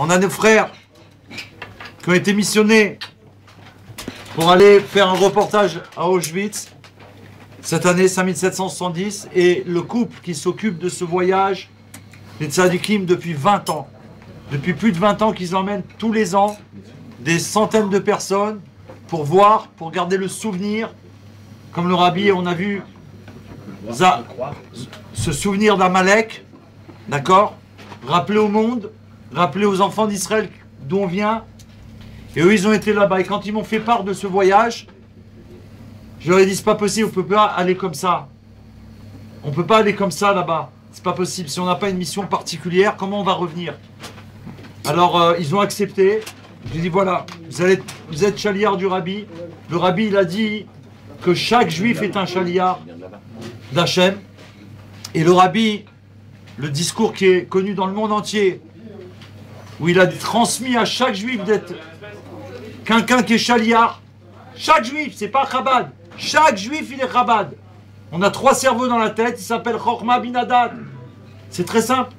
On a nos frères qui ont été missionnés pour aller faire un reportage à Auschwitz cette année 5770 et le couple qui s'occupe de ce voyage, les tzadikim, depuis 20 ans. Depuis plus de 20 ans qu'ils emmènent tous les ans des centaines de personnes pour voir, pour garder le souvenir, comme le rabbi, on a vu ce souvenir d'Amalek, d'accord? Rappeler au monde, rappeler aux enfants d'Israël d'où on vient. Et eux, ils ont été là-bas. Et quand ils m'ont fait part de ce voyage, je leur ai dit, c'est pas possible, on peut pas aller comme ça. On peut pas aller comme ça là-bas. C'est pas possible. Si on n'a pas une mission particulière, comment on va revenir? Alors, ils ont accepté. Je lui ai dit, voilà, vous êtes chaliard du rabbi. Le rabbi, il a dit que chaque juif est un chaliard d'Hachem. Et le rabbi, le discours qui est connu dans le monde entier, où il a transmis à chaque juif d'être quelqu'un qui est chaliard. Chaque juif, c'est pas Chabad. Chaque juif, il est Chabad. On a 3 cerveaux dans la tête, il s'appelle Chochma bin Hadad. C'est très simple.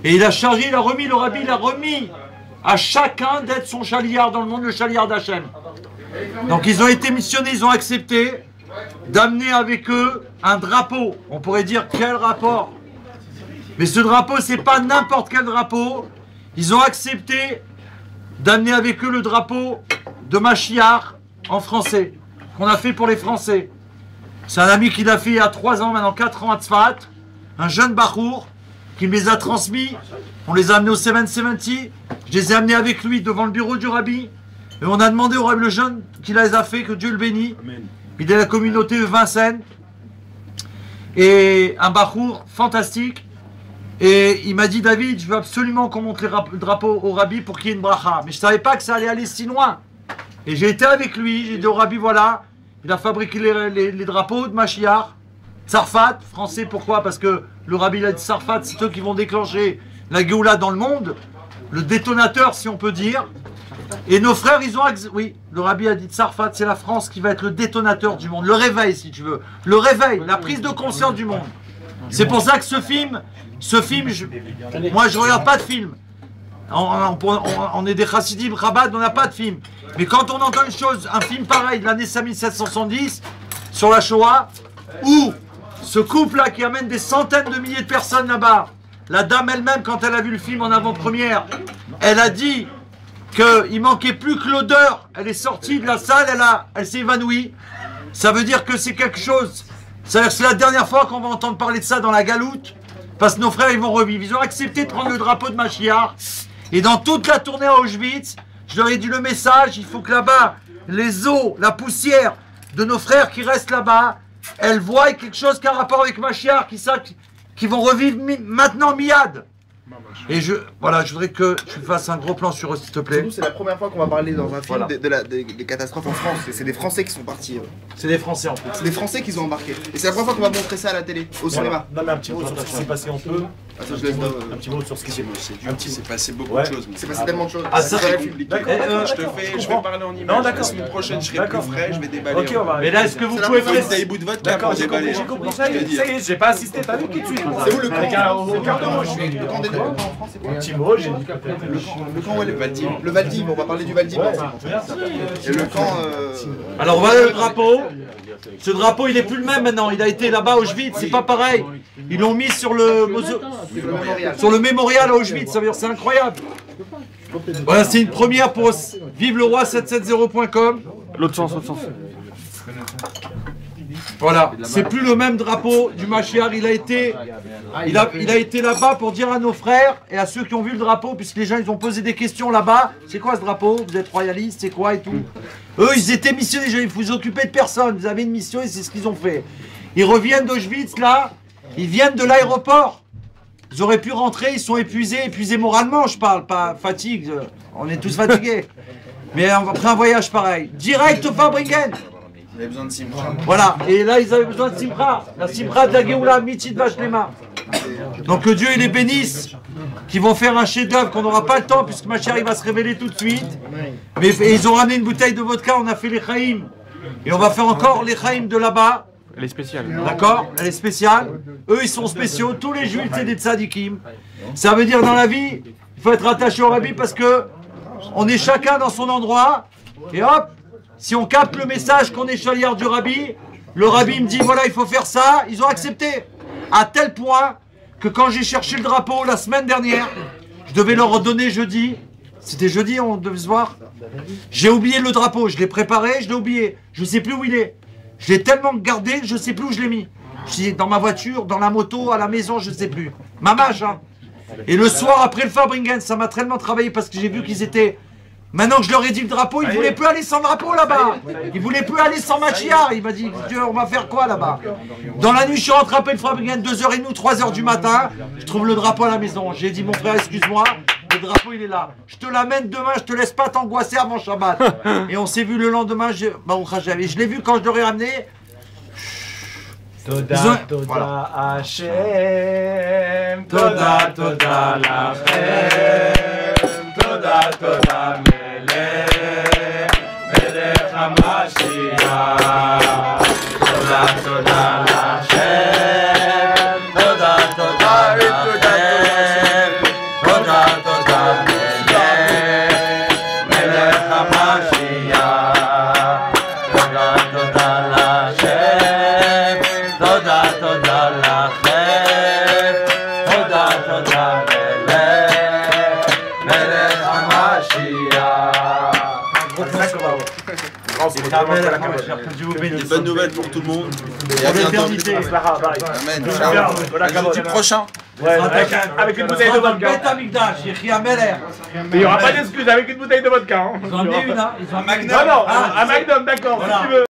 Et il a chargé, il a remis, le rabbi, il a remis à chacun d'être son chaliard dans le monde, le chaliard d'Hachem. Donc ils ont été missionnés, ils ont accepté d'amener avec eux un drapeau. On pourrait dire quel rapport? Mais ce drapeau, c'est pas n'importe quel drapeau. Ils ont accepté d'amener avec eux le drapeau de Mashiach en français, qu'on a fait pour les Français. C'est un ami qui l'a fait il y a 3 ans, maintenant 4 ans à Tzfat, un jeune bachour qui me les a transmis. On les a amenés au 770. Je les ai amenés avec lui devant le bureau du rabbi. Et on a demandé au rabbi, le jeune qui les a fait, que Dieu le bénisse. Il est de la communauté de Vincennes. Et un bachour fantastique. Et il m'a dit, David, je veux absolument qu'on monte le drapeau au rabbi pour qu'il y ait une bracha. Mais je ne savais pas que ça allait aller si loin. Et j'ai été avec lui, j'ai dit au rabbi, voilà, il a fabriqué les drapeaux de Mashiach. Tzarfat, français, pourquoi? Parce que le rabbi a dit Tzarfat, c'est eux qui vont déclencher la Géoula dans le monde. Le détonateur, si on peut dire. Et nos frères, ils ont... Oui, le rabbi a dit Tzarfat, c'est la France qui va être le détonateur du monde. Le réveil, si tu veux. Le réveil, la prise de conscience du monde. C'est pour ça que ce film, moi je ne regarde pas de film. On est des chassidim, Chabad, on n'a pas de film. Mais quand on entend une chose, un film pareil de l'année 5770 sur la Shoah, où ce couple-là qui amène des centaines de milliers de personnes là-bas, la dame elle-même, quand elle a vu le film en avant-première, elle a dit qu'il manquait plus que l'odeur. Elle est sortie de la salle, elle s'est évanouie. Ça veut dire que c'est quelque chose. C'est la dernière fois qu'on va entendre parler de ça dans la galoute, parce que nos frères ils vont revivre. Ils ont accepté de prendre le drapeau de Mashiach. Et dans toute la tournée à Auschwitz, je leur ai dit le message, il faut que là-bas, les os, la poussière de nos frères qui restent là-bas, elles voient quelque chose qui a un rapport avec Mashiach, qui vont revivre maintenant miad. Et voilà, je voudrais que tu fasses un gros plan sur eux, s'il te plaît. C'est la première fois qu'on va parler dans un film des catastrophes en France. C'est des Français qui sont partis. C'est des Français en plus. C'est des Français qui ont embarqué. Et c'est la première fois qu'on va montrer ça à la télé, au cinéma. Non mais un petit mot sur ce qui s'est passé entre eux. Attends, je laisse un petit mot sur ce qui s'est passé. Il s'est passé beaucoup de choses. C'est passé tellement de choses. Ah, ça c'est compliqué. Je vais parler en image. La semaine prochaine, je serai plus frais, je vais déballer. Ok, on va. Mais là, est-ce que vous pouvez faire des bouts de vodka? D'accord, j'ai compris. Ça y est, j'ai pas assisté. T'as vu tout de suite. C'est où le camp? Au quart d'heure, je suis. Le camp des deux en France, c'est quoi? Un petit mot, j'ai dit peut-être. Le camp, ouais, le Valdim. Le Valdim, on va parler du Valdim. Et le camp. Alors voilà le drapeau. Ce drapeau, il n'est plus le même maintenant. Il a été là-bas à Auschwitz, c'est pas pareil. Ils l'ont mis sur le mémorial à Auschwitz. Ça veut dire c'est incroyable. Voilà, c'est une première pour Vive le Roi 770.com. L'autre sens, l'autre sens. Voilà, c'est plus le même drapeau du Mashiach. Il a été là-bas pour dire à nos frères et à ceux qui ont vu le drapeau, puisque les gens ils ont posé des questions là-bas. C'est quoi ce drapeau? Vous êtes royaliste, c'est quoi et tout? Eux, ils étaient missionnés. Il faut vous occuper de personne. Vous avez une mission et c'est ce qu'ils ont fait. Ils reviennent d'Auschwitz là. Ils viennent de l'aéroport. Ils auraient pu rentrer. Ils sont épuisés moralement. Je parle pas fatigue. On est tous fatigués. Mais après un voyage pareil, direct au Fabringen. Ils avaient besoin de Simcha. Voilà, et là ils avaient besoin de Simcha, la Simcha de la Géoula, Mitzit Vashlema. Donc que Dieu il les bénisse, qui vont faire un chef-d'œuvre qu'on n'aura pas le temps, puisque ma chère il va se révéler tout de suite. Mais et ils ont ramené une bouteille de vodka, on a fait les Chaïm. Et on va faire encore les Chaïm de là-bas. Elle est spéciale. D'accord? Elle est spéciale. Eux ils sont spéciaux, tous les juifs c'est des tzadikim. Ça veut dire dans la vie, Il faut être attaché au rabbi parce que on est chacun dans son endroit. Et hop, si on capte le message qu'on est chaliard du rabbi, le rabbi me dit voilà, il faut faire ça. Ils ont accepté. À tel point que quand j'ai cherché le drapeau la semaine dernière, je devais leur redonner jeudi. C'était jeudi, on devait se voir. J'ai oublié le drapeau. Je l'ai préparé, je l'ai oublié. Je ne sais plus où il est. Je l'ai tellement gardé que je ne sais plus où je l'ai mis. Je suis dans ma voiture, dans la moto, à la maison, je ne sais plus. Mamage, hein. Et le soir, après le Fabringen, ça m'a tellement travaillé parce que j'ai vu qu'ils étaient... Maintenant que je leur ai dit le drapeau, ils ne voulaient plus aller sans drapeau là-bas. Ils ne voulaient plus aller sans Machiar. Il m'a dit, Dieu, on va faire quoi là-bas? Dans la nuit, je suis rentré après le Fabringen, 2h30, 3h du matin. Je trouve le drapeau à la maison. J'ai dit, mon frère, excuse-moi, le drapeau, il est là. Je te l'amène demain, je te laisse pas t'angoisser avant Shabbat. Et on s'est vu le lendemain, je l'ai vu quand je l'aurais ramené. Toda, toda Hashem, toda, toda lachem, toda, toda melech, melech HaMashiach, toda, toda lachem, toda, toda lachem, toda, toda melech, melech HaMashiach, toda, toda lachem. Toda, toda lachem, toda, toda melech, melech HaMashiach. Des bonnes nouvelles pour tout le monde. Et à bientôt. Amen. Ciao. À jeudi prochain. Avec une bouteille de vodka. Il n'y aura pas d'excuse avec une bouteille de vodka. Ils ont amené une, hein. Non, non, un Magnum, d'accord, si tu veux.